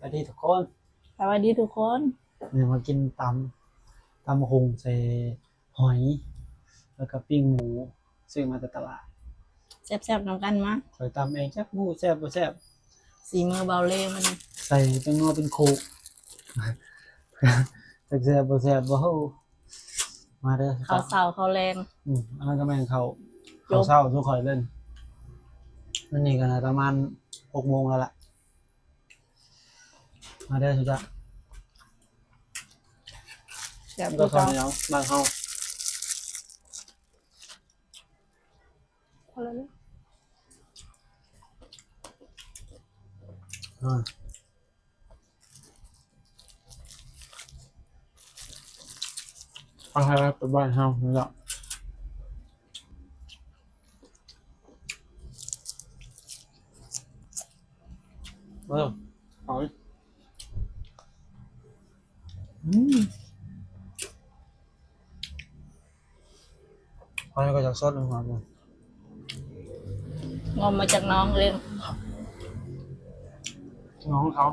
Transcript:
วัสดีทุกคน สวัสดีทุกคนเนี่ยมากินตำหงใส่หอยแล้วก็ปิ้งหมูซื้อมาจากตลาดแซ่บๆนำกันมาคอยตำเองแซ่บหมูแซ่บบ่แซ่บสีมือเบาเล่มัน ใส่เป็นงอเป็นโคกจักแซ่บบ่แซ่บบ่ฮู้มาเด้อ เขาเสาเขาแรง อันนั้นก็แม่นเขาเช้าทุกข่อยเล่นนั่นนี่ก็น่าประมาณ6 โมงแล้วล่ะมาเด้อสุดจ้ะ แซ่บ นี่ ทุ ก็ ก ข้าว คน เหนียวบ้านเฮาอ่าเอาให้ไปบ้านเฮานี่ล่ะเออเอาดิเอาให้ก็จากซดหนึ่งก่อนเลย งอมมาจากน้องเล่น น้องเขา